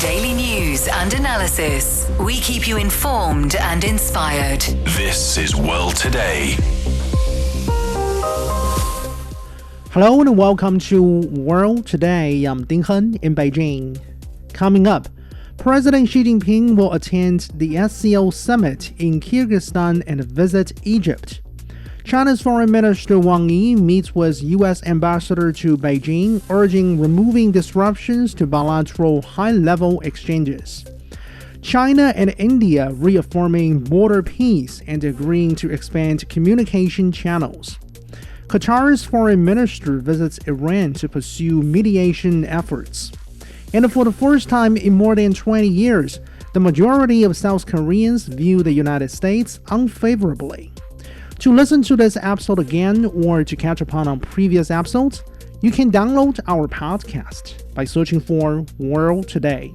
Daily news and analysis. We keep you informed and inspired. This is World Today. Hello and welcome to World Today. I'm Ding Hen in Beijing. Coming up, President Xi Jinping will attend the SCO summit in Kyrgyzstan and visit Egypt. China's Foreign Minister Wang Yi meets with U.S. Ambassador to Beijing, urging removing disruptions to bilateral high-level exchanges. China and India reaffirming border peace and agreeing to expand communication channels. Qatar's foreign minister visits Iran to pursue mediation efforts. And for the first time in more than 20 years, the majority of South Koreans view the United States unfavorably. To listen to this episode again or to catch up on previous episodes, you can download our podcast by searching for World Today.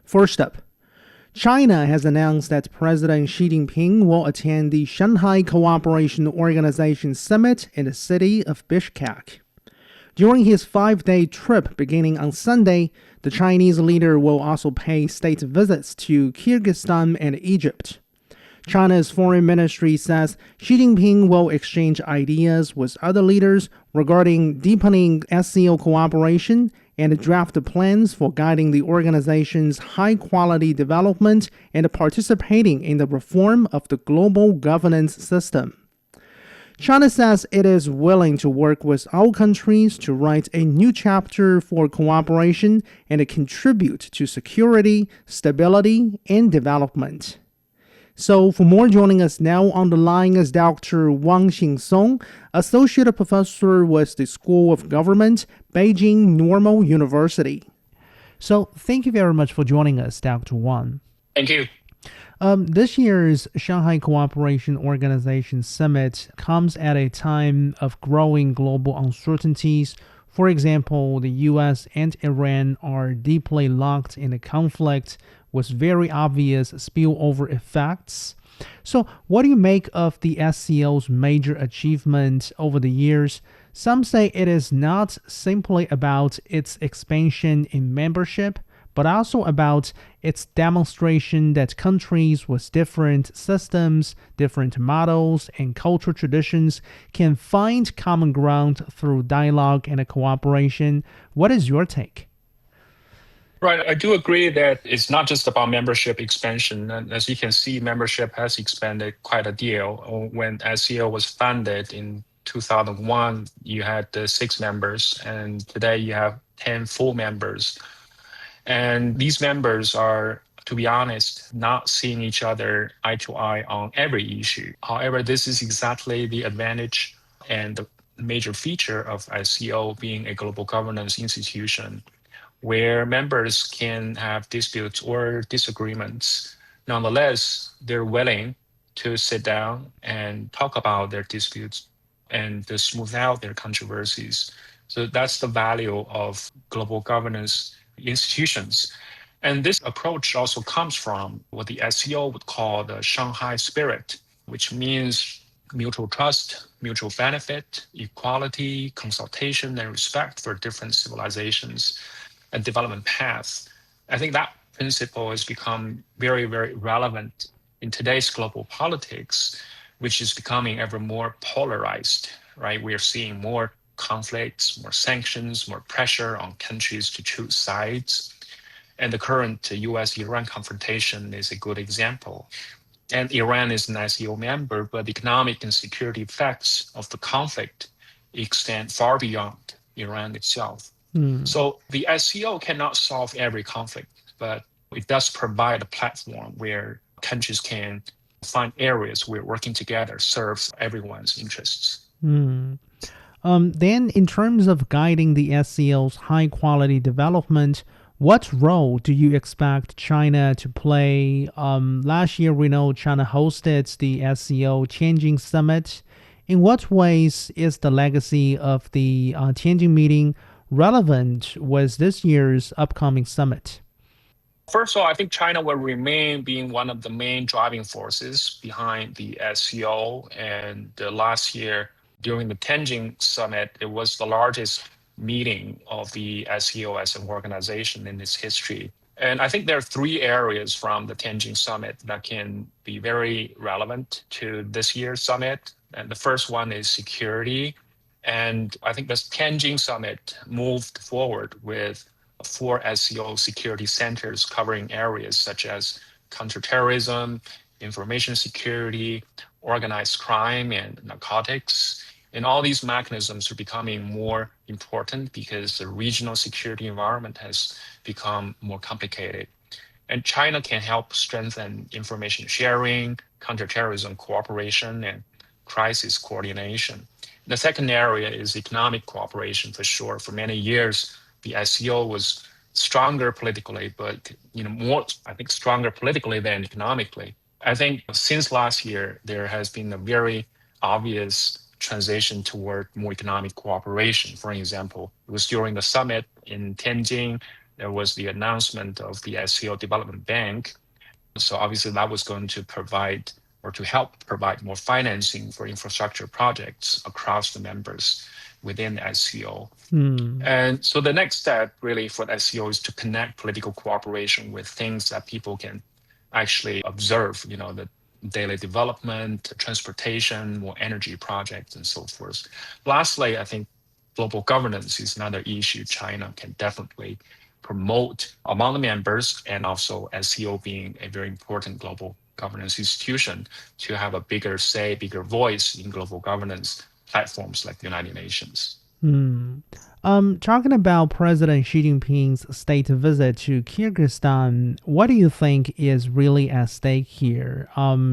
First up, China has announced that President Xi Jinping will attend the Shanghai Cooperation Organization summit in the city of Bishkek. During his 5-day trip beginning on Sunday, the Chinese leader will also pay state visits to Kyrgyzstan and Egypt. China's foreign ministry says Xi Jinping will exchange ideas with other leaders regarding deepening SCO cooperation and draft plans for guiding the organization's high-quality development and participating in the reform of the global governance system. China says it is willing to work with all countries to write a new chapter for cooperation and contribute to security, stability, and development. So for more, joining us now on the line is Dr. Wang Xingsong, Associate Professor with the School of Government, Beijing Normal University. So thank you very much for joining us, Dr. Wang. Thank you. This year's Shanghai Cooperation Organization Summit comes at a time of growing global uncertainties. For example, the U.S. and Iran are deeply locked in a conflict with very obvious spillover effects. So what do you make of the SCO's major achievement over the years? Some say it is not simply about its expansion in membership, but also about its demonstration that countries with different systems, different models, and cultural traditions can find common ground through dialogue and cooperation. What is your take? Right. I do agree that it's not just about membership expansion. And as you can see, membership has expanded quite a deal. When SCO was founded in 2001, you had 6 members, and today you have 10 full members. And these members are, to be honest, not seeing each other eye to eye on every issue. However, this is exactly the advantage and the major feature of SCO being a global governance institution, where members can have disputes or disagreements. Nonetheless, they're willing to sit down and talk about their disputes and to smooth out their controversies. So that's the value of global governance institutions. And this approach also comes from what the SCO would call the Shanghai spirit, which means mutual trust, mutual benefit, equality, consultation, and respect for different civilizations and development paths. I think that principle has become very, very relevant in today's global politics, which is becoming ever more polarized, right? We are seeing more conflicts, more sanctions, more pressure on countries to choose sides. And the current US-Iran confrontation is a good example. And Iran is an SCO member, but the economic and security effects of the conflict extend far beyond Iran itself. So the SCO cannot solve every conflict, but it does provide a platform where countries can find areas where working together serves everyone's interests. Then in terms of guiding the SCO's high-quality development, what role do you expect China to play? Last year, we know China hosted the SCO Tianjin Summit. In what ways is the legacy of the Tianjin meeting relevant with this year's upcoming summit? First of all, I think China will remain being one of the main driving forces behind the SCO. And last year, during the Tianjin summit, it was the largest meeting of the SCO as an organization in its history. And I think there are three areas from the Tianjin summit that can be very relevant to this year's summit. And the first one is security. And I think the Tianjin summit moved forward with 4 SCO security centers covering areas such as counterterrorism, information security, organized crime, and narcotics. And all these mechanisms are becoming more important because the regional security environment has become more complicated. And China can help strengthen information sharing, counterterrorism cooperation, and crisis coordination. The second area is economic cooperation for sure. For many years, the SCO was stronger politically, but more, I think, stronger politically than economically. I think since last year, there has been a very obvious transition toward more economic cooperation. For example, it was during the summit in Tianjin, there was the announcement of the SCO Development Bank. So obviously that was going to provide or to help provide more financing for infrastructure projects across the members within SCO. And so the next step really for the SCO is to connect political cooperation with things that people can actually observe, the daily development, transportation, more energy projects, and so forth. Lastly, I think global governance is another issue China can definitely promote among the members, and also SCO being a very important global governance institution to have a bigger say, bigger voice in global governance platforms like the United Nations. Talking about President Xi Jinping's state visit to Kyrgyzstan, what do you think is really at stake here?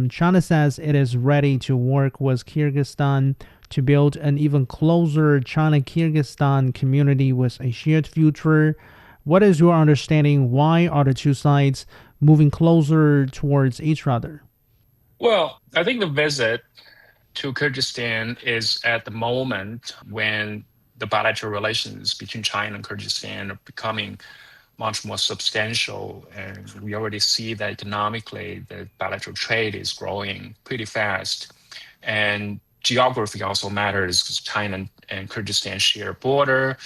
China says it is ready to work with Kyrgyzstan to build an even closer China-Kyrgyzstan community with a shared future. What is your understanding? Why are the two sides moving closer towards each other? Well, I think the visit to Kyrgyzstan is at the moment when the bilateral relations between China and Kyrgyzstan are becoming much more substantial. And we already see that economically, the bilateral trade is growing pretty fast. And geography also matters because China and Kyrgyzstan share a border.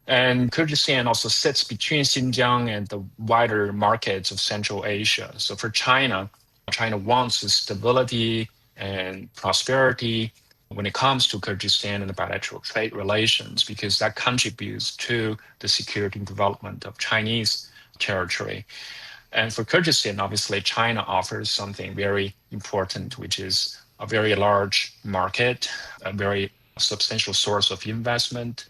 And Kyrgyzstan also sits between Xinjiang and the wider markets of Central Asia. So for China wants stability and prosperity when it comes to Kyrgyzstan and the bilateral trade relations, because that contributes to the security and development of Chinese territory. And for Kyrgyzstan, obviously, China offers something very important, which is a very large market, a very substantial source of investment,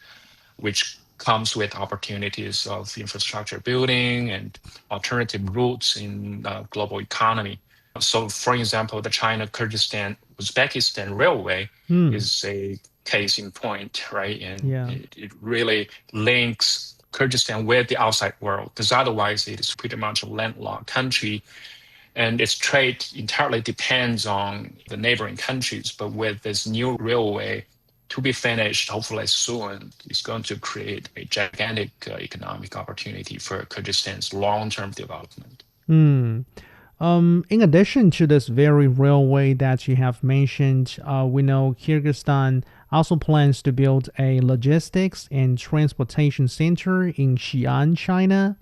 which comes with opportunities of infrastructure building and alternative routes in the global economy. So, for example, the China-Kyrgyzstan-Uzbekistan railway is a case in point, right? And it really links Kyrgyzstan with the outside world, because otherwise it is pretty much a landlocked country, and its trade entirely depends on the neighboring countries. But with this new railway to be finished, hopefully soon, it's going to create a gigantic economic opportunity for Kyrgyzstan's long-term development. In addition to this very railway that you have mentioned, we know Kyrgyzstan also plans to build a logistics and transportation center in Xi'an, China.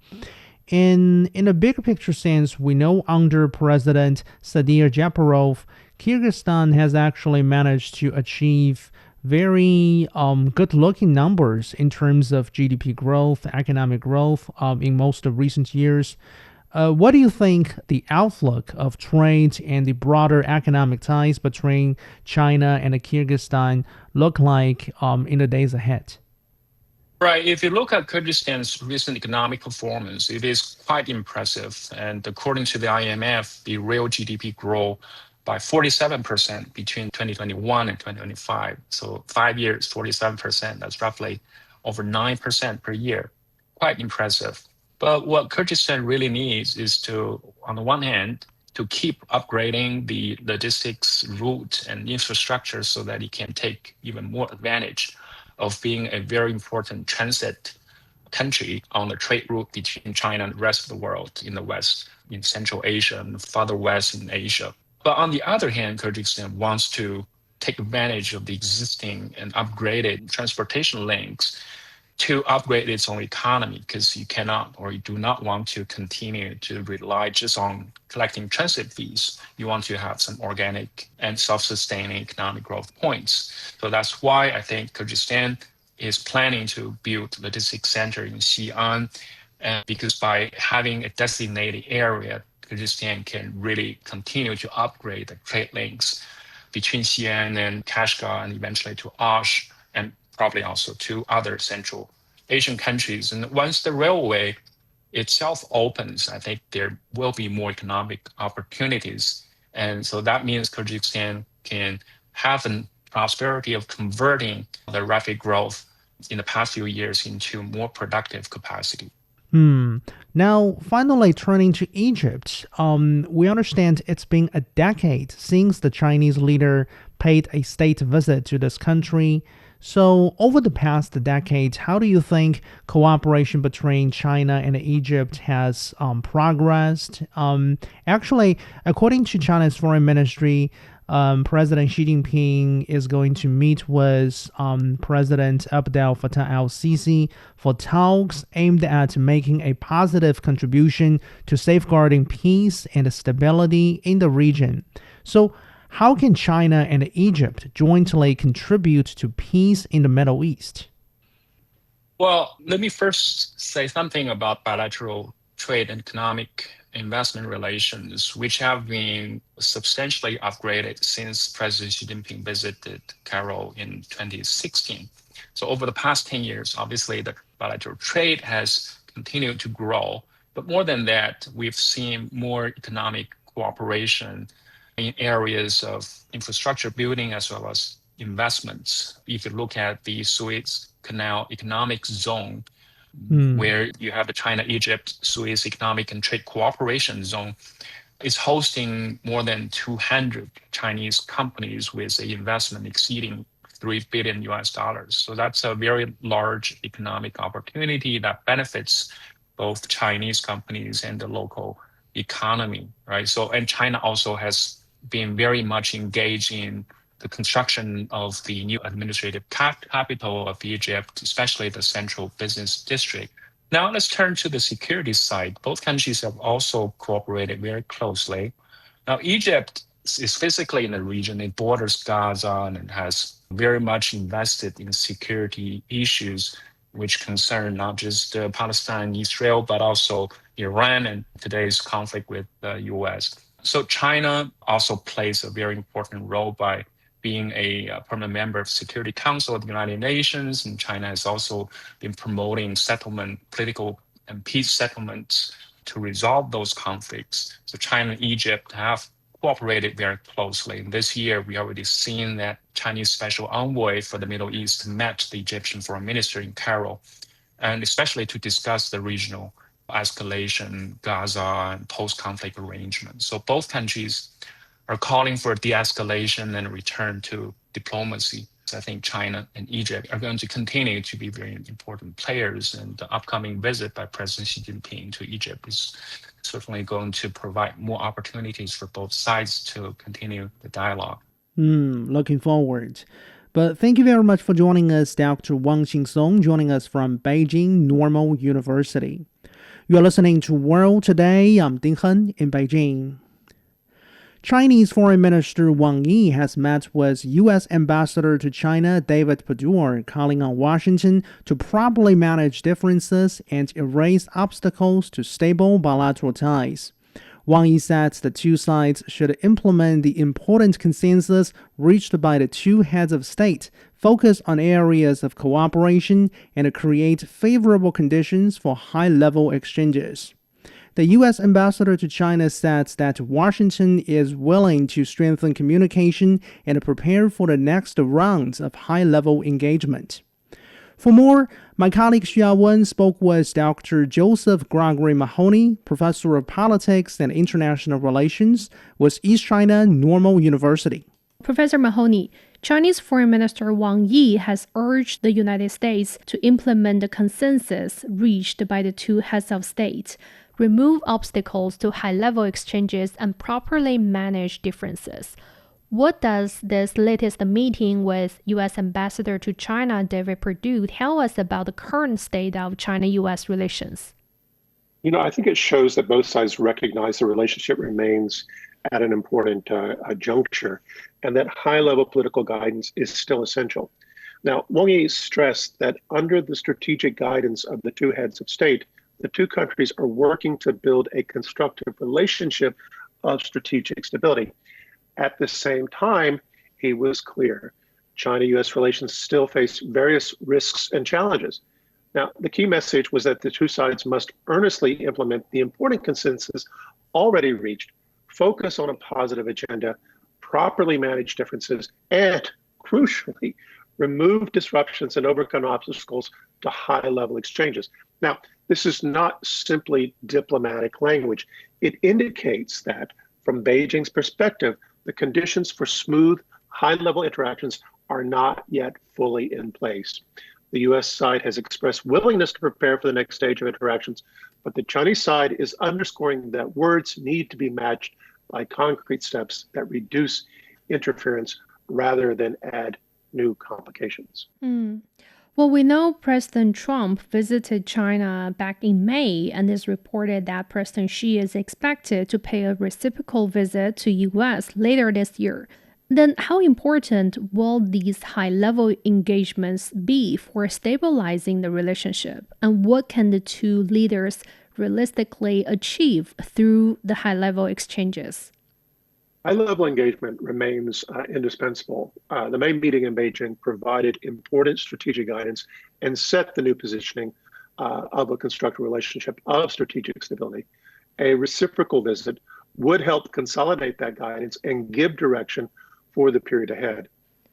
In a bigger picture sense, we know under President Sadir Japarov, Kyrgyzstan has actually managed to achieve very good-looking numbers in terms of GDP growth, economic growth in most of recent years. What do you think the outlook of trade and the broader economic ties between China and Kyrgyzstan look like in the days ahead? Right. If you look at Kyrgyzstan's recent economic performance, it is quite impressive. And according to the IMF, the real GDP grew by 47% between 2021 and 2025. So 5 years, 47%. That's roughly over 9% per year. Quite impressive. But what Kyrgyzstan really needs is to, on the one hand, to keep upgrading the logistics route and infrastructure so that it can take even more advantage of being a very important transit country on the trade route between China and the rest of the world in the West, in Central Asia and farther west in Asia. But on the other hand, Kyrgyzstan wants to take advantage of the existing and upgraded transportation links to upgrade its own economy, because you cannot or you do not want to continue to rely just on collecting transit fees. You want to have some organic and self-sustaining economic growth points. So that's why I think Kyrgyzstan is planning to build a logistics center in Xi'an, and because by having a designated area, Kyrgyzstan can really continue to upgrade the trade links between Xi'an and Kashgar and eventually to Osh, and probably also to other Central Asian countries. And once the railway itself opens, I think there will be more economic opportunities. And so that means Kyrgyzstan can have the prosperity of converting the rapid growth in the past few years into more productive capacity. Now, finally, turning to Egypt, we understand it's been a decade since the Chinese leader paid a state visit to this country. So, over the past decade, how do you think cooperation between China and Egypt has progressed? Actually, according to China's foreign ministry, President Xi Jinping is going to meet with President Abdel Fattah el-Sisi for talks aimed at making a positive contribution to safeguarding peace and stability in the region. So, how can China and Egypt jointly contribute to peace in the Middle East? Well, let me first say something about bilateral trade and economic investment relations, which have been substantially upgraded since President Xi Jinping visited Cairo in 2016. So over the past 10 years, obviously, the bilateral trade has continued to grow. But more than that, we've seen more economic cooperation in areas of infrastructure building as well as investments. If you look at the Suez Canal Economic Zone, where you have the China-Egypt Suez Economic and Trade Cooperation Zone, is hosting more than 200 Chinese companies with an investment exceeding $3 billion. So that's a very large economic opportunity that benefits both Chinese companies and the local economy, right? So, and China also has been very much engaged in the construction of the new administrative capital of Egypt, especially the central business district. Now let's turn to the security side. Both countries have also cooperated very closely. Now Egypt is physically in the region. It borders Gaza and has very much invested in security issues, which concern not just Palestine and Israel, but also Iran and today's conflict with the US. So China also plays a very important role by being a permanent member of Security Council of the United Nations, and China has also been promoting settlement, political and peace settlements to resolve those conflicts. So China and Egypt have cooperated very closely. And this year, we already seen that Chinese special envoy for the Middle East met the Egyptian foreign minister in Cairo, and especially to discuss the regional escalation, Gaza, and post-conflict arrangements. So both countries are calling for de-escalation and a return to diplomacy. So I think China and Egypt are going to continue to be very important players, and the upcoming visit by President Xi Jinping to Egypt is certainly going to provide more opportunities for both sides to continue the dialogue. Looking forward. But thank you very much for joining us, Dr. Wang Xingsong, joining us from Beijing Normal University. You are listening to World Today. I'm Ding Hen in Beijing. Chinese Foreign Minister Wang Yi has met with U.S. Ambassador to China David Perduey, calling on Washington to properly manage differences and erase obstacles to stable bilateral ties. Wang Yi said the two sides should implement the important consensus reached by the two heads of state, focus on areas of cooperation, and create favorable conditions for high-level exchanges. The U.S. ambassador to China said that Washington is willing to strengthen communication and prepare for the next rounds of high-level engagement. For more, my colleague Xia Wen spoke with Dr. Joseph Gregory Mahoney, professor of politics and international relations with East China Normal University. Professor Mahoney, Chinese Foreign Minister Wang Yi has urged the United States to implement the consensus reached by the two heads of state, remove obstacles to high-level exchanges, and properly manage differences. What does this latest meeting with U.S. Ambassador to China David Perduey tell us about the current state of China-U.S. relations? I think it shows that both sides recognize the relationship remains at an important juncture and that high-level political guidance is still essential. Now, Wang Yi stressed that under the strategic guidance of the two heads of state, the two countries are working to build a constructive relationship of strategic stability. At the same time, he was clear, China-U.S. relations still face various risks and challenges. Now, the key message was that the two sides must earnestly implement the important consensus already reached, focus on a positive agenda, properly manage differences, and, crucially, remove disruptions and overcome obstacles to high-level exchanges. Now, this is not simply diplomatic language. It indicates that, from Beijing's perspective, the conditions for smooth, high-level interactions are not yet fully in place. The U.S. side has expressed willingness to prepare for the next stage of interactions, but the Chinese side is underscoring that words need to be matched by concrete steps that reduce interference rather than add new complications. Well, we know President Trump visited China back in May, and it's reported that President Xi is expected to pay a reciprocal visit to U.S. later this year. Then how important will these high-level engagements be for stabilizing the relationship? And what can the two leaders realistically achieve through the high-level exchanges? High-level engagement remains indispensable. The May meeting in Beijing provided important strategic guidance and set the new positioning of a constructive relationship of strategic stability. A reciprocal visit would help consolidate that guidance and give direction for the period ahead.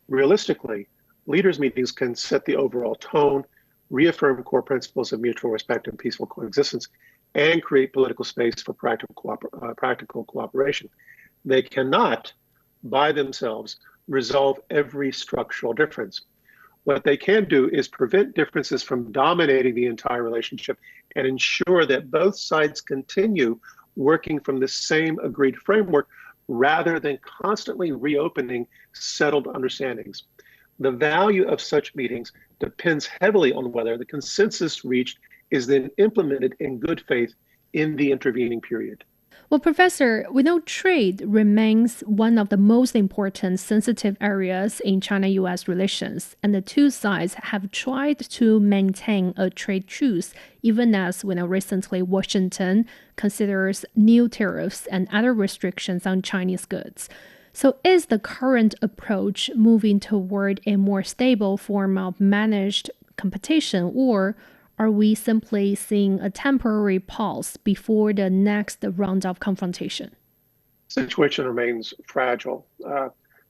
Realistically, leaders' meetings can set the overall tone, reaffirm core principles of mutual respect and peaceful coexistence, and create political space for practical cooperation. They cannot, by themselves, resolve every structural difference. What they can do is prevent differences from dominating the entire relationship and ensure that both sides continue working from the same agreed framework rather than constantly reopening settled understandings. The value of such meetings depends heavily on whether the consensus reached is then implemented in good faith in the intervening period. Well, Professor, we know trade remains one of the most important sensitive areas in China-U.S. relations, and the two sides have tried to maintain a trade truce, even as we know recently Washington considers new tariffs and other restrictions on Chinese goods. So is the current approach moving toward a more stable form of managed competition, or are we simply seeing a temporary pause before the next round of confrontation? The situation remains fragile.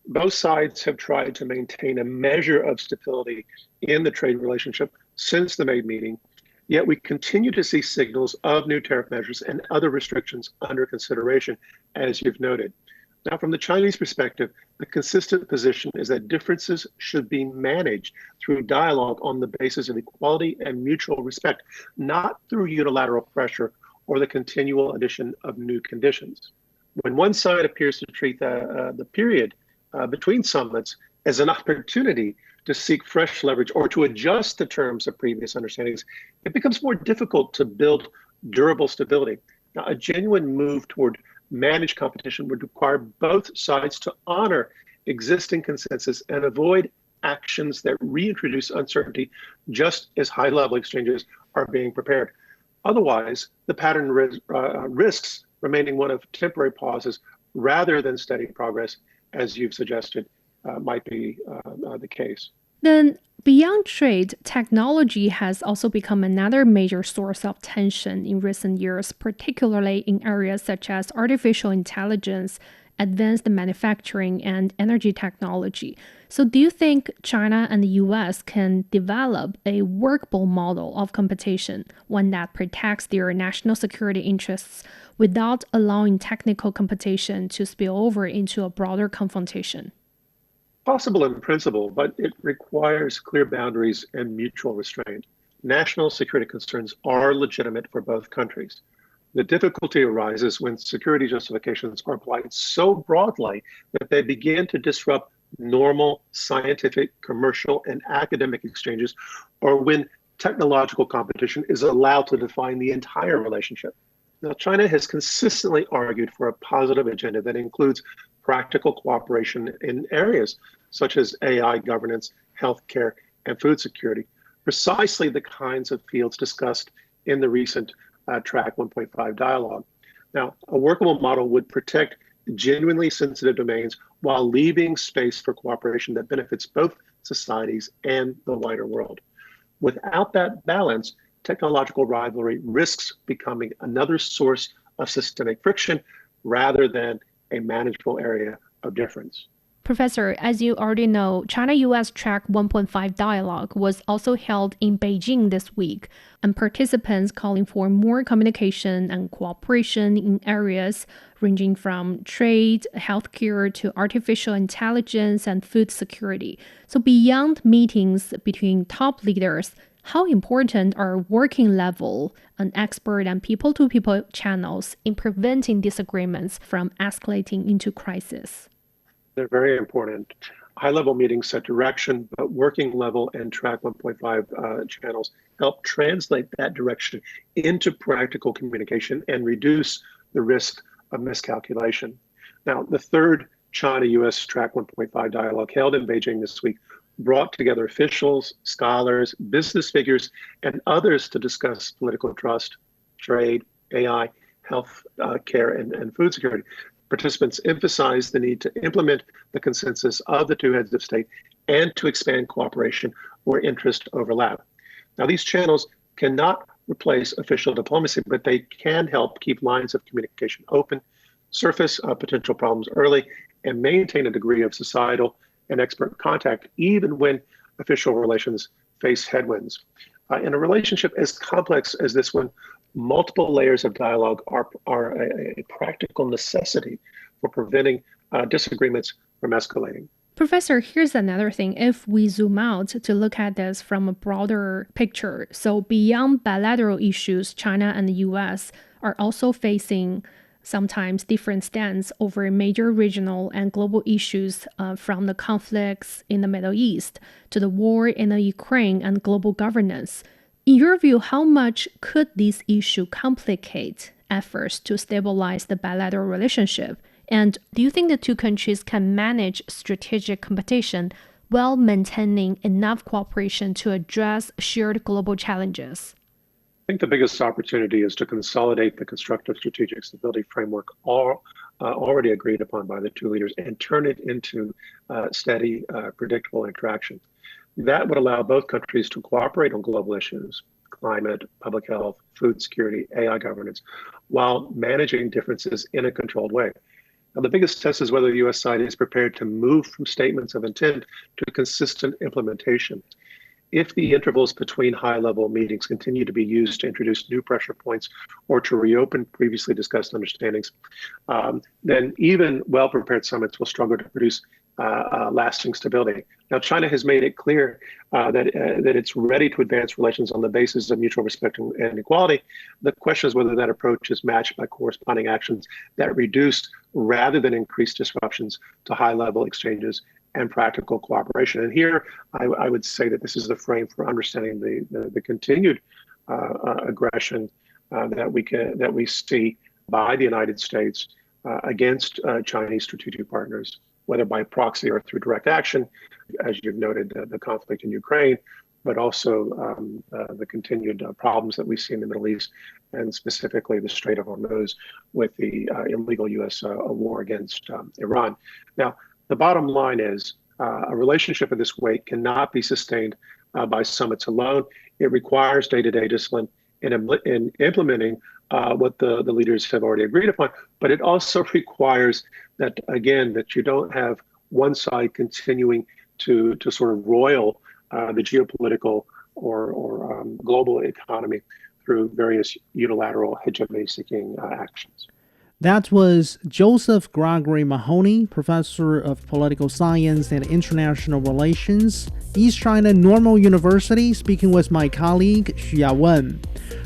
Both sides have tried to maintain a measure of stability in the trade relationship since the May meeting, yet we continue to see signals of new tariff measures and other restrictions under consideration, as you've noted. Now, from the Chinese perspective, the consistent position is that differences should be managed through dialogue on the basis of equality and mutual respect, not through unilateral pressure or the continual addition of new conditions. When one side appears to treat the period between summits as an opportunity to seek fresh leverage or to adjust the terms of previous understandings, it becomes more difficult to build durable stability. Now, a genuine move toward managed competition would require both sides to honor existing consensus and avoid actions that reintroduce uncertainty just as high-level exchanges are being prepared. Otherwise, the pattern risks remaining one of temporary pauses rather than steady progress, as you've suggested might be the case. Then, beyond trade, technology has also become another major source of tension in recent years, particularly in areas such as artificial intelligence, advanced manufacturing, and energy technology. So do you think China and the U.S. can develop a workable model of competition, one that protects their national security interests without allowing technical competition to spill over into a broader confrontation? Possible in principle, but it requires clear boundaries and mutual restraint. National security concerns are legitimate for both countries. The difficulty arises when security justifications are applied so broadly that they begin to disrupt normal scientific, commercial, and academic exchanges, or when technological competition is allowed to define the entire relationship. Now, China has consistently argued for a positive agenda that includes practical cooperation in areas such as AI governance, healthcare, and food security, precisely the kinds of fields discussed in the recent Track 1.5 dialogue. Now, a workable model would protect genuinely sensitive domains while leaving space for cooperation that benefits both societies and the wider world. Without that balance, technological rivalry risks becoming another source of systemic friction rather than a manageable area of difference. Professor, as you already know, China-US Track 1.5 dialogue was also held in Beijing this week, and participants calling for more communication and cooperation in areas ranging from trade, healthcare to artificial intelligence and food security. So beyond meetings between top leaders, how important are working level and expert and people-to-people channels in preventing disagreements from escalating into crisis? They're very important. High-level meetings set direction, but working level and Track 1.5 channels help translate that direction into practical communication and reduce the risk of miscalculation. Now, the third China-US Track 1.5 dialogue held in Beijing this week brought together officials, scholars, business figures, and others to discuss political trust, trade, AI, health care, and food security. Participants emphasized the need to implement the consensus of the two heads of state and to expand cooperation where interests overlap. Now, these channels cannot replace official diplomacy, but they can help keep lines of communication open, surface potential problems early, and maintain a degree of societal and expert contact, even when official relations face headwinds. In a relationship as complex as this one, multiple layers of dialogue are a practical necessity for preventing disagreements from escalating. Professor, here's another thing. If we zoom out to look at this from a broader picture, so beyond bilateral issues, China and the US are also facing sometimes different stands over major regional and global issues, from the conflicts in the Middle East to the war in the Ukraine and global governance. In your view, how much could this issue complicate efforts to stabilize the bilateral relationship? And do you think the two countries can manage strategic competition while maintaining enough cooperation to address shared global challenges? I think the biggest opportunity is to consolidate the constructive strategic stability framework already agreed upon by the two leaders and turn it into steady, predictable interaction. That would allow both countries to cooperate on global issues, climate, public health, food security, AI governance, while managing differences in a controlled way. Now, the biggest test is whether the U.S. side is prepared to move from statements of intent to consistent implementation. If the intervals between high-level meetings continue to be used to introduce new pressure points or to reopen previously discussed understandings, then even well-prepared summits will struggle to produce lasting stability. Now, China has made it clear that it's ready to advance relations on the basis of mutual respect and equality. The question is whether that approach is matched by corresponding actions that reduce rather than increase disruptions to high-level exchanges and practical cooperation. And here, I would say that this is the frame for understanding the continued aggression that we see by the United States against Chinese strategic partners, whether by proxy or through direct action, as you've noted, the conflict in Ukraine, but also the continued problems that we see in the Middle East, and specifically the Strait of Hormuz with the illegal U.S. war against Iran. Now, the bottom line is a relationship of this weight cannot be sustained by summits alone. It requires day-to-day discipline in implementing what the leaders have already agreed upon, but it also requires that, again, that you don't have one side continuing to sort of roil the geopolitical or global economy through various unilateral hegemony-seeking actions. That was Joseph Gregory Mahoney, professor of political science and international relations, East China Normal University, speaking with my colleague Xu Yawen.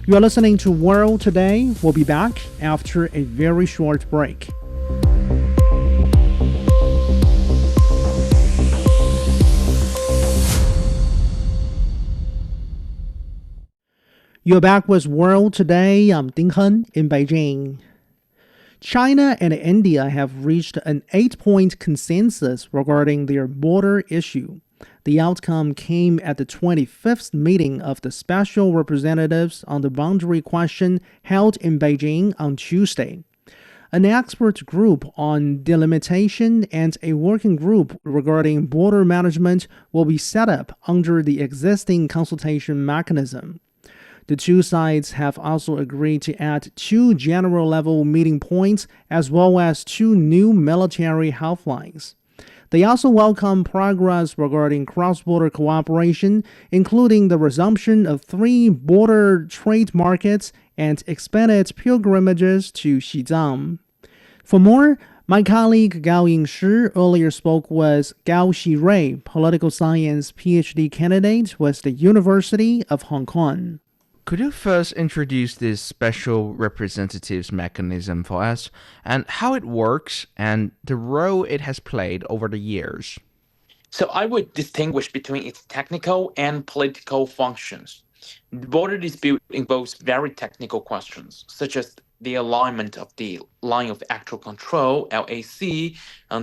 You are listening to World Today. We'll be back after a very short break. You're back with World Today. I'm Ding Hen in Beijing. China and India have reached an 8-point consensus regarding their border issue. The outcome came at the 25th meeting of the Special Representatives on the Boundary Question held in Beijing on Tuesday. An expert group on delimitation and a working group regarding border management will be set up under the existing consultation mechanism. The two sides have also agreed to add 2 general-level meeting points as well as 2 new military helplines. They also welcome progress regarding cross-border cooperation, including the resumption of 3 border trade markets and expanded pilgrimages to Xizang. For more, my colleague Gao Yingshi earlier spoke with Gao Xirui, political science PhD candidate with the University of Hong Kong. Could you first introduce this special representatives mechanism for us and how it works and the role it has played over the years? So I would distinguish between its technical and political functions. The border dispute involves very technical questions, such as the alignment of the line of actual control, LAC,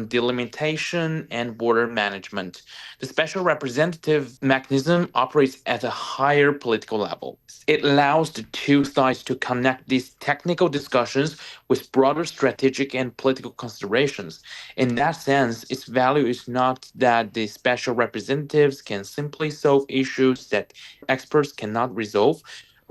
delimitation, and border management. The special representative mechanism operates at a higher political level. It allows the two sides to connect these technical discussions with broader strategic and political considerations. In that sense, its value is not that the special representatives can simply solve issues that experts cannot resolve.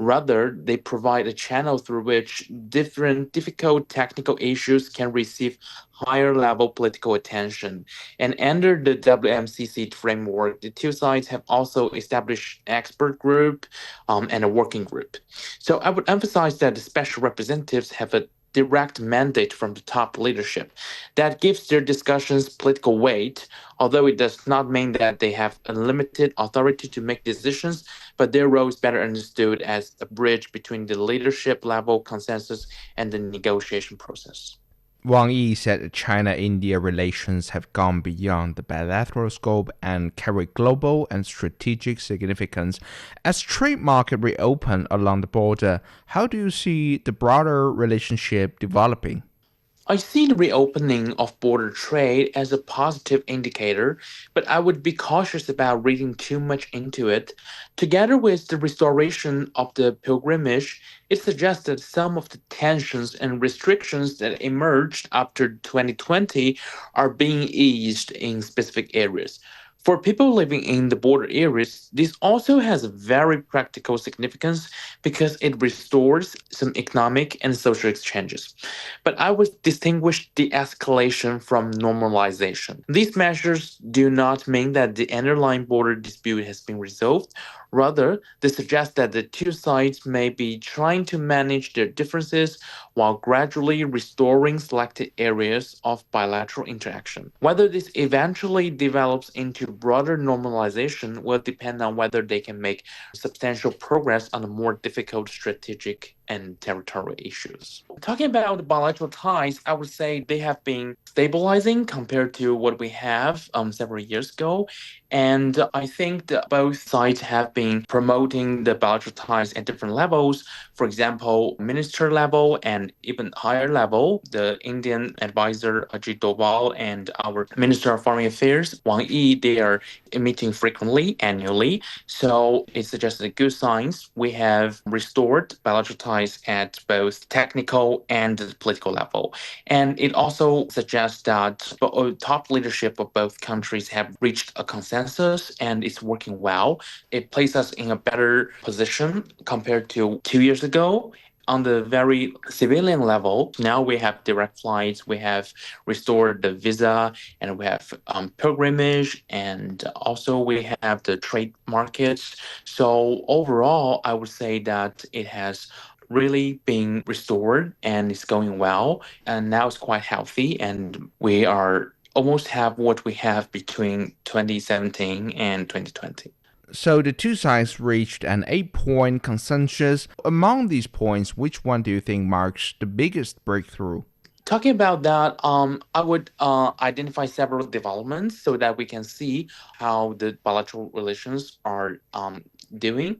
Rather, they provide a channel through which different difficult technical issues can receive higher level political attention. And under the WMCC framework, the two sides have also established an expert group and a working group. So I would emphasize that the special representatives have a direct mandate from the top leadership that gives their discussions political weight, although it does not mean that they have unlimited authority to make decisions, but their role is better understood as a bridge between the leadership level consensus and the negotiation process. Wang Yi said that China-India relations have gone beyond the bilateral scope and carry global and strategic significance. As trade markets reopen along the border, how do you see the broader relationship developing? I see the reopening of border trade as a positive indicator, but I would be cautious about reading too much into it. Together with the restoration of the pilgrimage, it suggests that some of the tensions and restrictions that emerged after 2020 are being eased in specific areas. For people living in the border areas, this also has a very practical significance because it restores some economic and social exchanges. But I would distinguish de-escalation from normalization. These measures do not mean that the underlying border dispute has been resolved. Rather, they suggest that the two sides may be trying to manage their differences while gradually restoring selected areas of bilateral interaction. Whether this eventually develops into broader normalization will depend on whether they can make substantial progress on the more difficult strategic and territorial issues. Talking about the bilateral ties, I would say they have been stabilizing compared to what we have several years ago. And I think that both sides have been promoting the bilateral ties at different levels. For example, minister level and even higher level, the Indian advisor Ajit Doval and our Minister of Foreign Affairs, Wang Yi, they are meeting frequently, annually. So it suggests a good signs. We have restored bilateral ties at both technical and political level. And it also suggests that top leadership of both countries have reached a consensus and it's working well. It places us in a better position compared to 2 years ago. On the very civilian level, now we have direct flights, we have restored the visa, and we have pilgrimage, and also we have the trade markets. So overall, I would say that it has really been restored and it's going well, and now it's quite healthy, and we are almost have what we have between 2017 and 2020. So the two sides reached an 8-point consensus. Among these points, which one do you think marks the biggest breakthrough? Talking about that, I would identify several developments so that we can see how the bilateral relations are doing.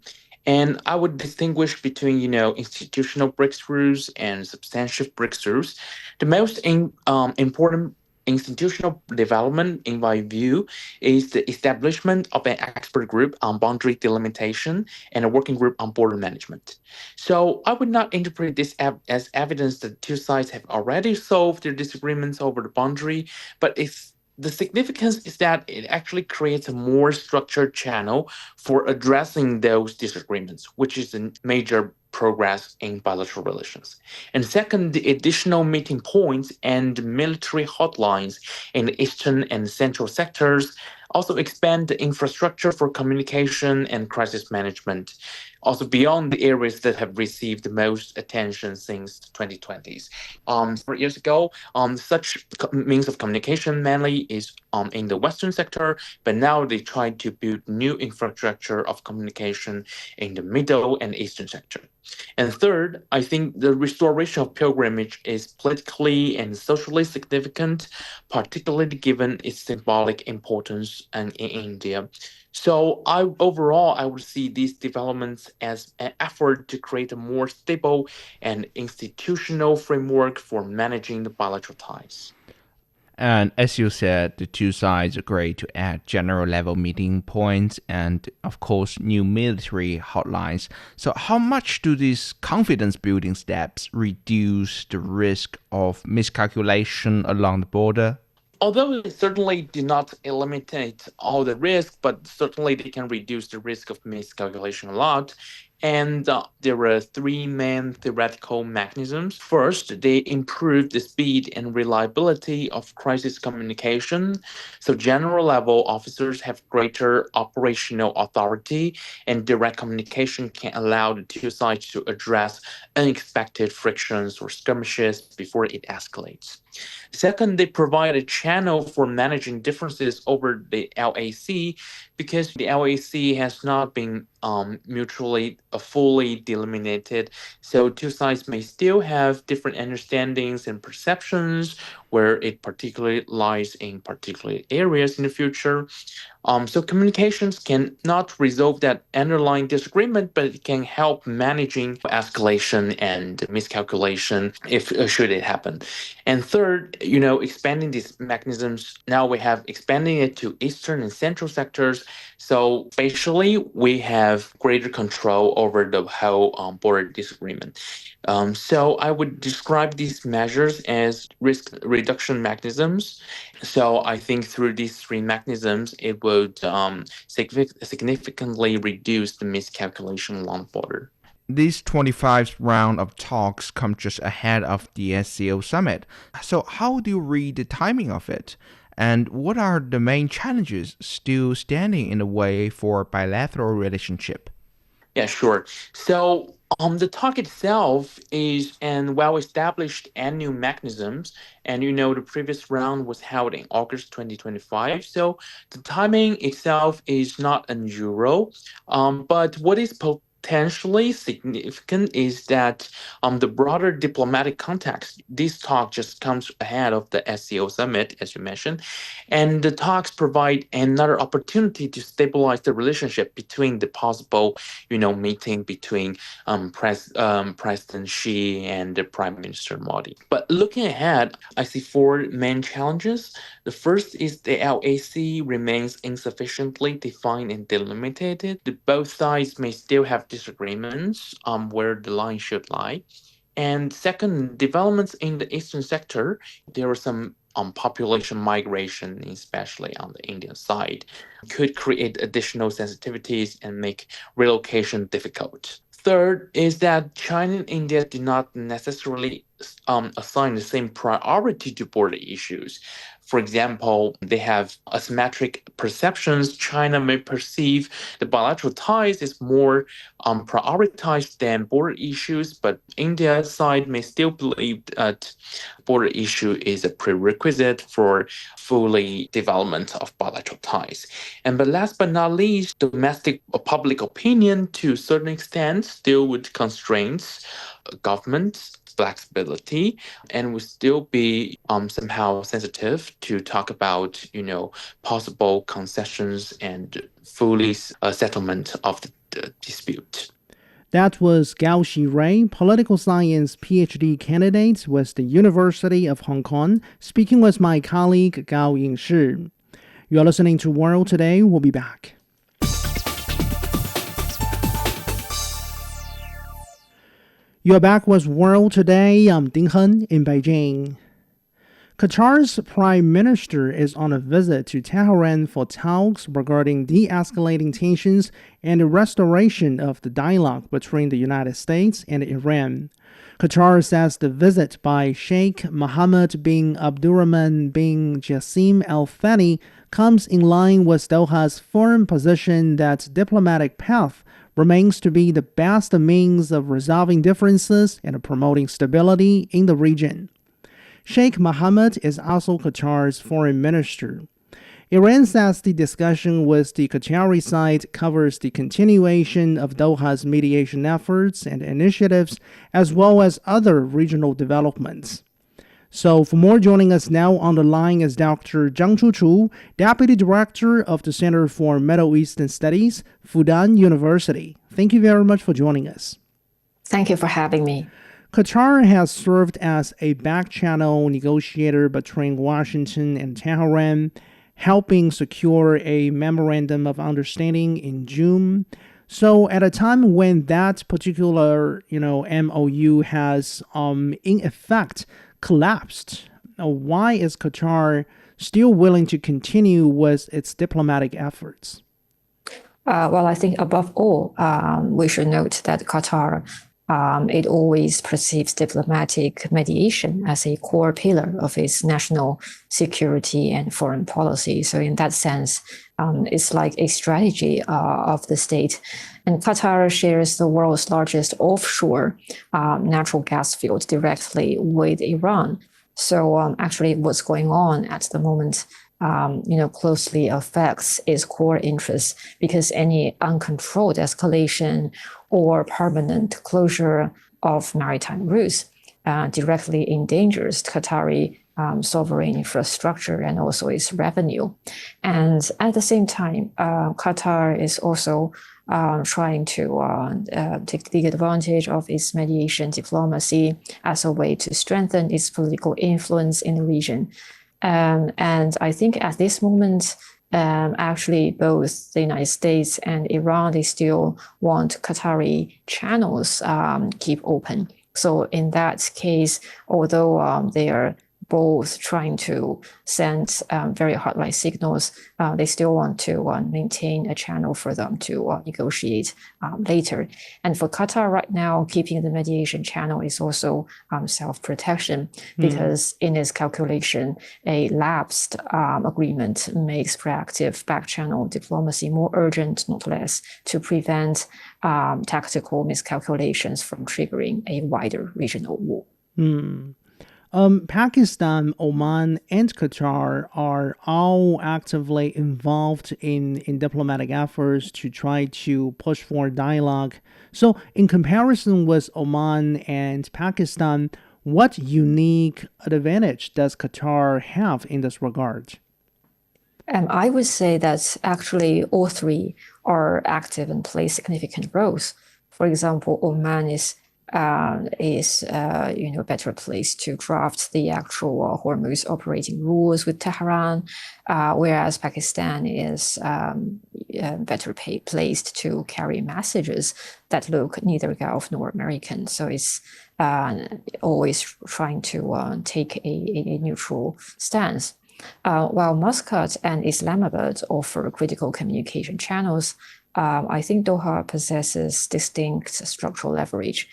And I would distinguish between, institutional breakthroughs and substantive breakthroughs. The most important institutional development, in my view, is the establishment of an expert group on boundary delimitation and a working group on border management. So I would not interpret this as evidence that two sides have already solved their disagreements over the boundary, but the significance is that it actually creates a more structured channel for addressing those disagreements, which is a major progress in bilateral relations. And second, the additional meeting points and military hotlines in the eastern and central sectors also expand the infrastructure for communication and crisis management, also beyond the areas that have received the most attention since the 2020s. 4 years ago, such means of communication mainly is in the Western sector, but now they try to build new infrastructure of communication in the Middle and Eastern sector. And third, I think the restoration of pilgrimage is politically and socially significant, particularly given its symbolic importance in India. So overall, I would see these developments as an effort to create a more stable and institutional framework for managing the bilateral ties. And as you said, the two sides agreed to add general level meeting points and, of course, new military hotlines. So, how much do these confidence building steps reduce the risk of miscalculation along the border? Although it certainly do not eliminate all the risk, but certainly they can reduce the risk of miscalculation a lot. And there are three main theoretical mechanisms. First, they improve the speed and reliability of crisis communication. So general level officers have greater operational authority, and direct communication can allow the two sides to address unexpected frictions or skirmishes before it escalates. Second, they provide a channel for managing differences over the LAC because the LAC has not been mutually fully delimited. So two sides may still have different understandings and perceptions where it particularly lies in particular areas in the future. So communications can not resolve that underlying disagreement, but it can help managing escalation and miscalculation if should it happen. And third, expanding these mechanisms, now we have expanding it to eastern and central sectors. So spatially, we have greater control over the whole border disagreement. So I would describe these measures as risk reduction mechanisms. So I think through these three mechanisms, it would significantly reduce the miscalculation along the border. This 25th round of talks come just ahead of the SCO summit. So how do you read the timing of it? And what are the main challenges still standing in the way for bilateral relationship? Yeah, sure. So the talk itself is an well-established annual mechanisms, and the previous round was held in August 2025. So the timing itself is not unusual. But what is potentially significant is that the broader diplomatic context, this talk just comes ahead of the SCO summit, as you mentioned, and the talks provide another opportunity to stabilize the relationship between the possible, meeting between President Xi and the Prime Minister Modi. But looking ahead, I see four main challenges. The first is the LAC remains insufficiently defined and delimited. Both sides may still have disagreements on where the line should lie. And second, developments in the eastern sector, there are some population migration, especially on the Indian side, could create additional sensitivities and make relocation difficult. Third is that China and India do not necessarily assign the same priority to border issues. For example, they have asymmetric perceptions. China may perceive the bilateral ties as more prioritized than border issues, but India's side may still believe that border issue is a prerequisite for fully development of bilateral ties. But last but not least, domestic public opinion to a certain extent still would constraints government flexibility and would still be somehow sensitive to talk about possible concessions and fully settlement of the dispute. That was Gao Xirui, political science PhD candidate with the University of Hong Kong, speaking with my colleague Gao Yingshi. You're listening to World Today. We'll be back. You're back with World Today. I'm Ding Hen in Beijing. Qatar's prime minister is on a visit to Tehran for talks regarding de-escalating tensions and the restoration of the dialogue between the United States and Iran. Qatar says the visit by Sheikh Mohammed bin Abdurrahman bin Jassim Al Thani comes in line with Doha's firm position that diplomatic path remains to be the best means of resolving differences and promoting stability in the region. Sheikh Mohammed is also Qatar's foreign minister. Iran says the discussion with the Qatari side covers the continuation of Doha's mediation efforts and initiatives, as well as other regional developments. So for more, joining us now on the line is Dr. Zhang Chuchu, Deputy Director of the Center for Middle Eastern Studies, Fudan University. Thank you very much for joining us. Thank you for having me. Qatar has served as a back-channel negotiator between Washington and Tehran, helping secure a memorandum of understanding in June. So at a time when that particular, MOU has, in effect, collapsed, why is Qatar still willing to continue with its diplomatic efforts? Well, I think above all, we should note that Qatar it always perceives diplomatic mediation as a core pillar of its national security and foreign policy. So in that sense, it's like a strategy of the state. And Qatar shares the world's largest offshore natural gas field directly with Iran. So actually what's going on at the moment closely affects its core interests, because any uncontrolled escalation or permanent closure of maritime routes directly endangers Qatari sovereign infrastructure and also its revenue. And at the same time, Qatar is also trying to take the advantage of its mediation diplomacy as a way to strengthen its political influence in the region. And I think at this moment, actually both the United States and Iran, they still want Qatari channels keep open. So in that case, although they are both trying to send very hardline signals, they still want to maintain a channel for them to negotiate later. And for Qatar right now, keeping the mediation channel is also self-protection, because in its calculation, a lapsed agreement makes proactive back-channel diplomacy more urgent, not less, to prevent tactical miscalculations from triggering a wider regional war. Pakistan, Oman, and Qatar are all actively involved in diplomatic efforts to try to push for dialogue. So in comparison with Oman and Pakistan, what unique advantage does Qatar have in this regard? I would say that actually all three are active and play significant roles. For example, Oman is better placed to draft the actual Hormuz operating rules with Tehran, whereas Pakistan is better placed to carry messages that look neither Gulf nor American. So it's always trying to take a neutral stance. While Muscat and Islamabad offer critical communication channels, I think Doha possesses distinct structural leverage.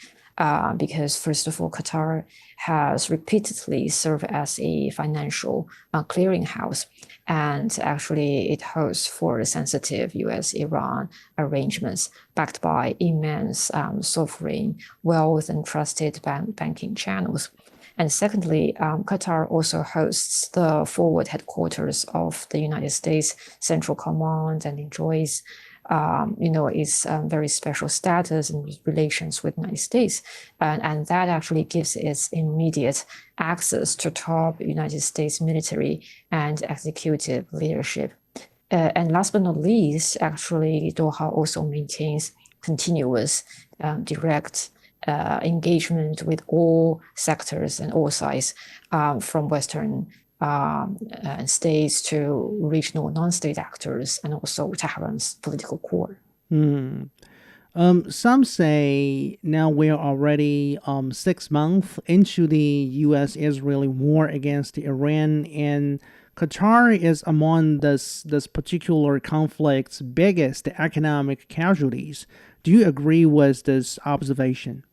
because, first of all, Qatar has repeatedly served as a financial clearinghouse, and actually it hosts for sensitive U.S.-Iran arrangements backed by immense sovereign wealth and trusted banking channels. And secondly, Qatar also hosts the forward headquarters of the United States Central Command and enjoys its very special status and relations with the United States. And that actually gives it immediate access to top United States military and executive leadership. And last but not least, actually, Doha also maintains continuous direct engagement with all sectors and all sides, from Western states to regional non-state actors, and also Tehran's political core. Some say now we're already 6 months into the U.S.-Israeli war against Iran, and Qatar is among this particular conflict's biggest economic casualties. Do you agree with this observation?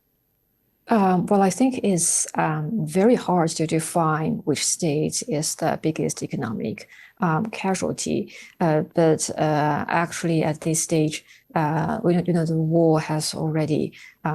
Well, I think it's very hard to define which state is the biggest economic casualty. But actually, at this stage, the war has already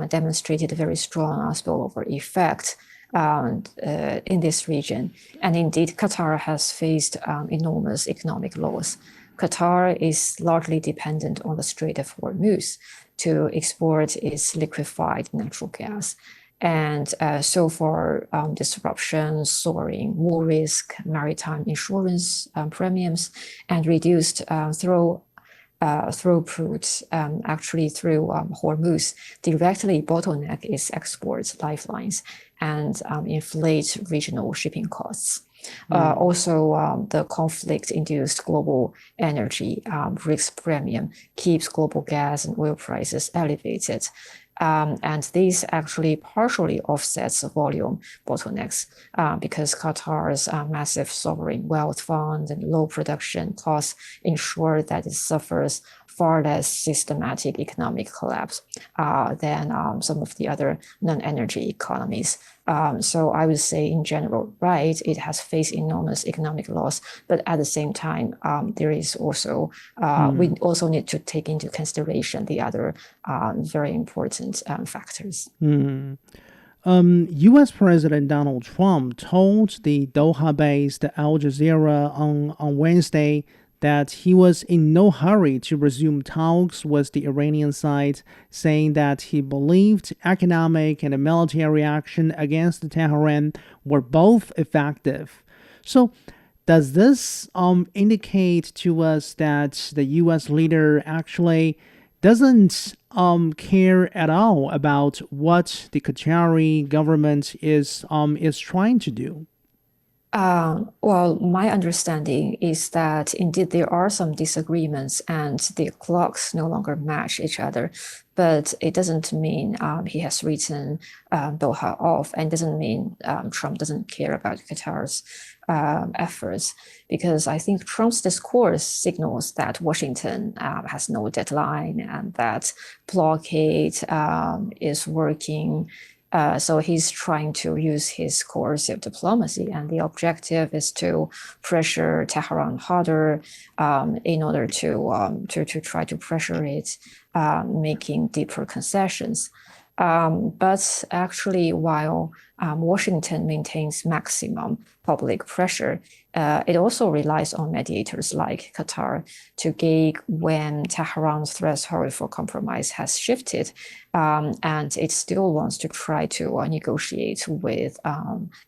demonstrated a very strong spillover effect in this region. And indeed, Qatar has faced enormous economic loss. Qatar is largely dependent on the Strait of Hormuz to export its liquefied natural gas. And so far, disruptions, soaring war risk, maritime insurance premiums, and reduced throughput actually through Hormuz directly bottleneck its export lifelines and inflate regional shipping costs. Also, the conflict-induced global energy risk premium keeps global gas and oil prices elevated. And this actually partially offsets volume bottlenecks because Qatar's massive sovereign wealth fund and low production costs ensure that it suffers far less systematic economic collapse than some of the other non-energy economies. So I would say in general, right, it has faced enormous economic loss, but at the same time, there is also, we also need to take into consideration the other very important factors. U.S. President Donald Trump told the Doha-based Al Jazeera on Wednesday that he was in no hurry to resume talks with the Iranian side, saying that he believed economic and military action against Tehran were both effective. So, does this indicate to us that the U.S. leader actually doesn't care at all about what the Qatari government is trying to do? Well, my understanding is that indeed there are some disagreements and the clocks no longer match each other, but it doesn't mean he has written Doha off, and doesn't mean Trump doesn't care about Qatar's efforts, because I think Trump's discourse signals that Washington has no deadline and that blockade is working. So he's trying to use his coercive diplomacy, and the objective is to pressure Tehran harder in order to try to pressure it, making deeper concessions. But actually, while Washington maintains maximum public pressure, it also relies on mediators like Qatar to gauge when Tehran's threshold for compromise has shifted, and it still wants to try to negotiate with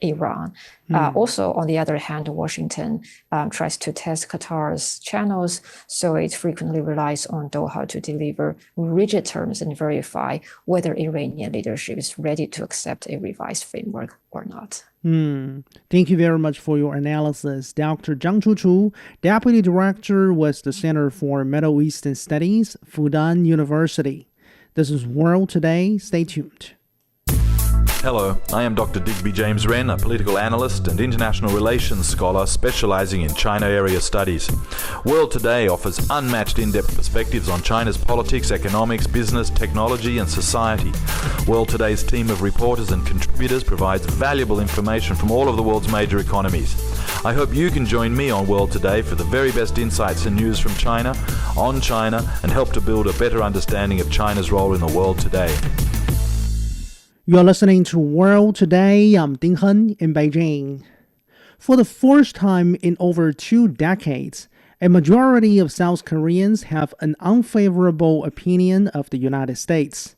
Iran. Also, on the other hand, Washington tries to test Qatar's channels, so it frequently relies on Doha to deliver rigid terms and verify whether Iranian leadership is ready to accept a revised framework or not. Thank you very much for your analysis. Dr. Zhang Chuchu, Deputy Director with the Center for Middle Eastern Studies, Fudan University. This is World Today. Stay tuned. Hello, I am Dr. Digby James Wren, a political analyst and international relations scholar specializing in China area studies. World Today offers unmatched in-depth perspectives on China's politics, economics, business, technology and society. World Today's team of reporters and contributors provides valuable information from all of the world's major economies. I hope you can join me on World Today for the very best insights and news from China, on China, and help to build a better understanding of China's role in the world today. You're listening to World Today. I'm Ding Hen in Beijing. For the first time in over 2 decades, a majority of South Koreans have an unfavorable opinion of the United States.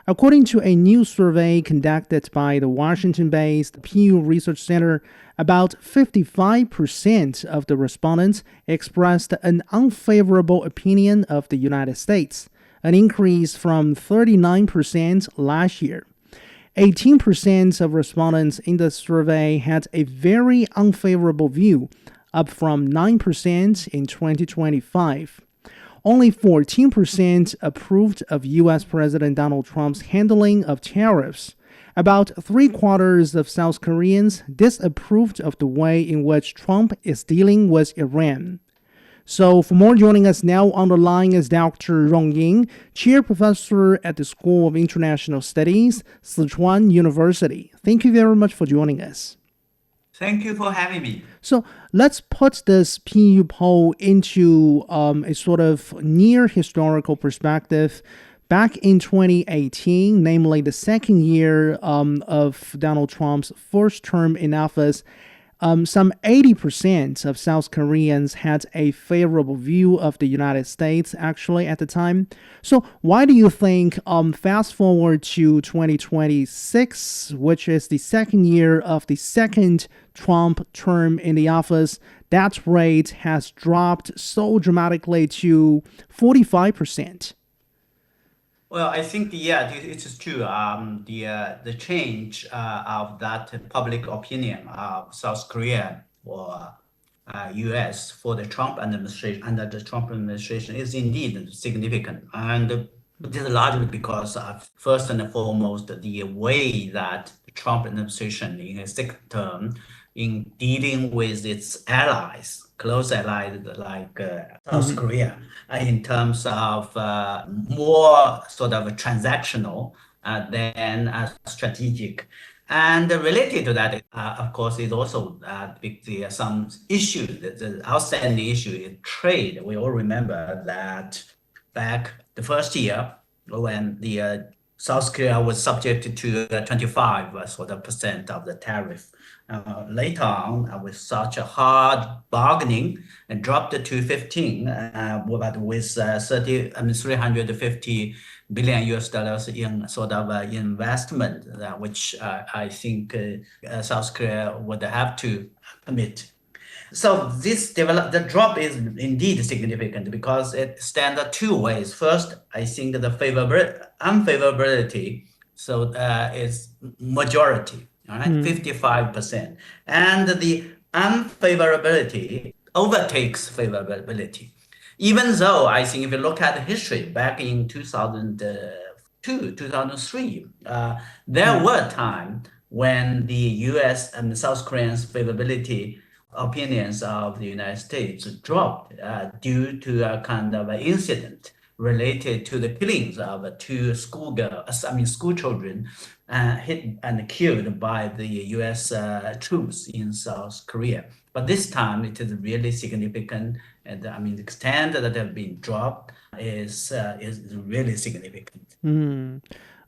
According to a new survey conducted by the Washington-based Pew Research Center, about 55% of the respondents expressed an unfavorable opinion of the United States, an increase from 39% last year. 18% of respondents in the survey had a very unfavorable view, up from 9% in 2025. Only 14% approved of U.S. President Donald Trump's handling of tariffs. About 3/4 of South Koreans disapproved of the way in which Trump is dealing with Iran. So for more, joining us now on the line is Dr. Rong Ying, Chair Professor at the School of International Studies, Sichuan University. Thank you very much for joining us. Thank you for having me. So let's put this PU poll into a sort of near historical perspective. Back in 2018, namely the second year of Donald Trump's first term in office, some 80% of South Koreans had a favorable view of the United States, actually, at the time. So why do you think, fast forward to 2026, which is the second year of the second Trump term in the office, that rate has dropped so dramatically to 45%? Well, I think it is true. The change of that public opinion of South Korea or U.S. for the Trump administration under the Trump administration is indeed significant, and it is largely because of, first and foremost, the way that the Trump administration in his second term in dealing with its allies, close allies like South Korea, in terms of more sort of transactional than strategic. And related to that, of course, is also some issue, the outstanding issue is trade. We all remember that back the first year when the South Korea was subject to 25% of the tariff. Later on, with such a hard bargaining, and dropped to 15, but with 350 billion US dollars in sort of investment, which I think South Korea would have to commit. So the drop is indeed significant because it stands two ways. First, I think the unfavorability, is majority. All right, 55%. And the unfavorability overtakes favorability. Even though I think if you look at the history back in 2002, 2003, there were times when the U.S. and South Koreans' favorability opinions of the United States dropped due to a kind of an incident related to the killings of two school children hit and killed by the U.S. troops in South Korea. But this time it is really significant, and the extent that have been dropped is really significant.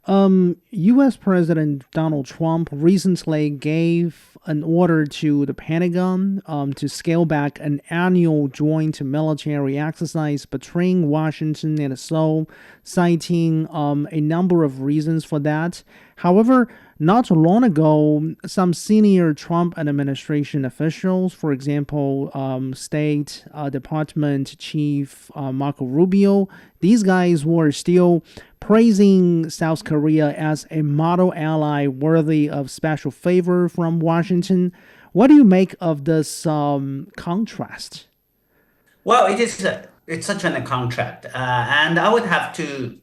U.S. President Donald Trump recently gave an order to the Pentagon to scale back an annual joint military exercise between Washington and Seoul, citing a number of reasons for that. However, not long ago, some senior Trump administration officials, for example, State Department Chief Marco Rubio, these guys were still praising South Korea as a model ally worthy of special favor from Washington. What do you make of this contrast? Well, it's such a contrast, and I would have to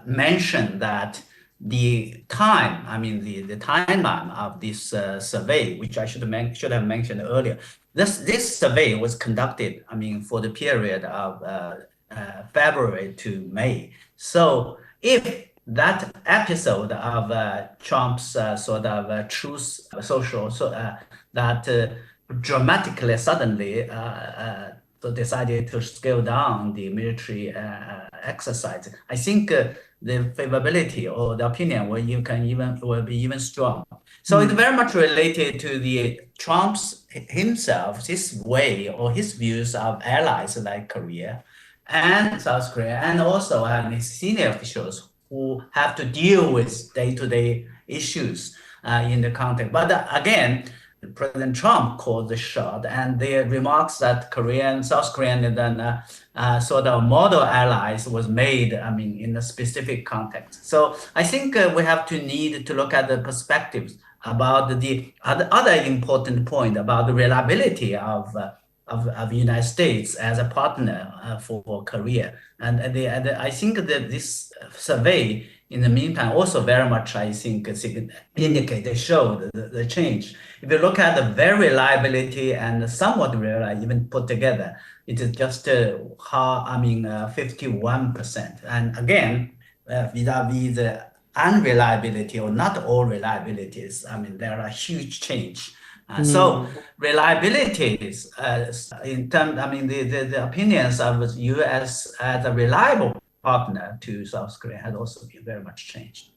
mention that the time, the timeline of this survey, which I should have mentioned earlier. This survey was conducted, for the period of February to May. So if that episode of Trump's truth social, that dramatically, suddenly decided to scale down the military exercise, I think the favorability or the opinion will be even strong. So it's very much related to the Trump's himself, his way or his views of allies like Korea and South Korea, and also his senior officials who have to deal with day-to-day issues in the context. But again, President Trump called the shot, and the remarks that South Korean and then model allies was made, in a specific context. So I think we have to need to look at the perspectives about the other important point about the reliability of the United States as a partner for Korea. And I think that this survey, in the meantime, also very much, I think, show the change. If you look at the very reliability and somewhat reliable, even put together, it is just 51%. And again, vis-a-vis the unreliability or not all reliabilities, there are huge change. So reliabilities, in terms, the opinions of the U.S. as a reliable partner to South Korea has also been very much changed.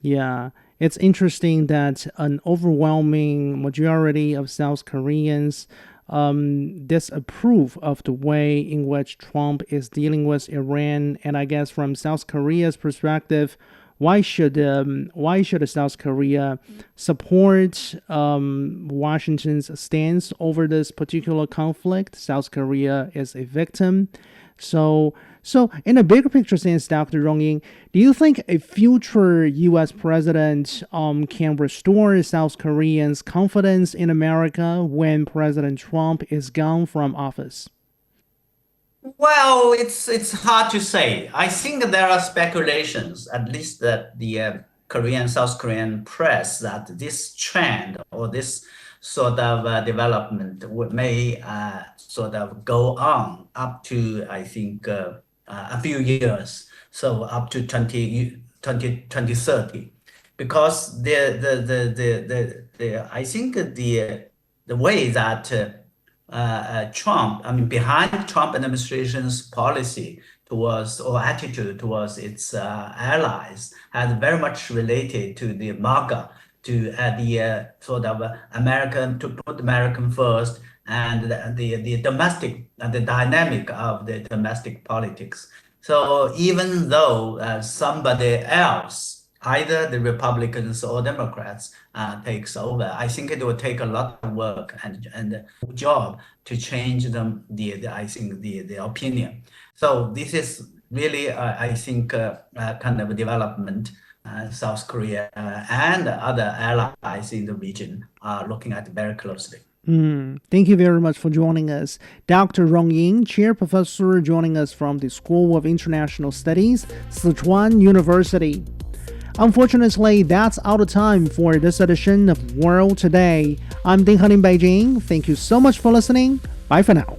Yeah, it's interesting that an overwhelming majority of South Koreans disapprove of the way in which Trump is dealing with Iran, and I guess from South Korea's perspective, why should South Korea support Washington's stance over this particular conflict? South Korea is a victim. So in a bigger picture sense, Dr. Rongying, do you think a future U.S. president can restore South Koreans' confidence in America when President Trump is gone from office? Well, it's hard to say. I think there are speculations, at least that the South Korean press, that this trend or this sort of development may sort of go on up to, I think, a few years, so up to 2030, because I think the way that Trump, behind Trump administration's policy towards or attitude towards its allies has very much related to the MAGA, to the sort of American, to put American first, and the domestic, the dynamic of the domestic politics. So even though somebody else, either the Republicans or Democrats, takes over, I think it will take a lot of work and job to change the opinion. So this is really, I think, kind of a development South Korea and other allies in the region are looking at very closely. Thank you very much for joining us. Dr. Rongying, Chair Professor, joining us from the School of International Studies, Sichuan University. Unfortunately, that's out of time for this edition of World Today. I'm Ding Han in Beijing. Thank you so much for listening. Bye for now.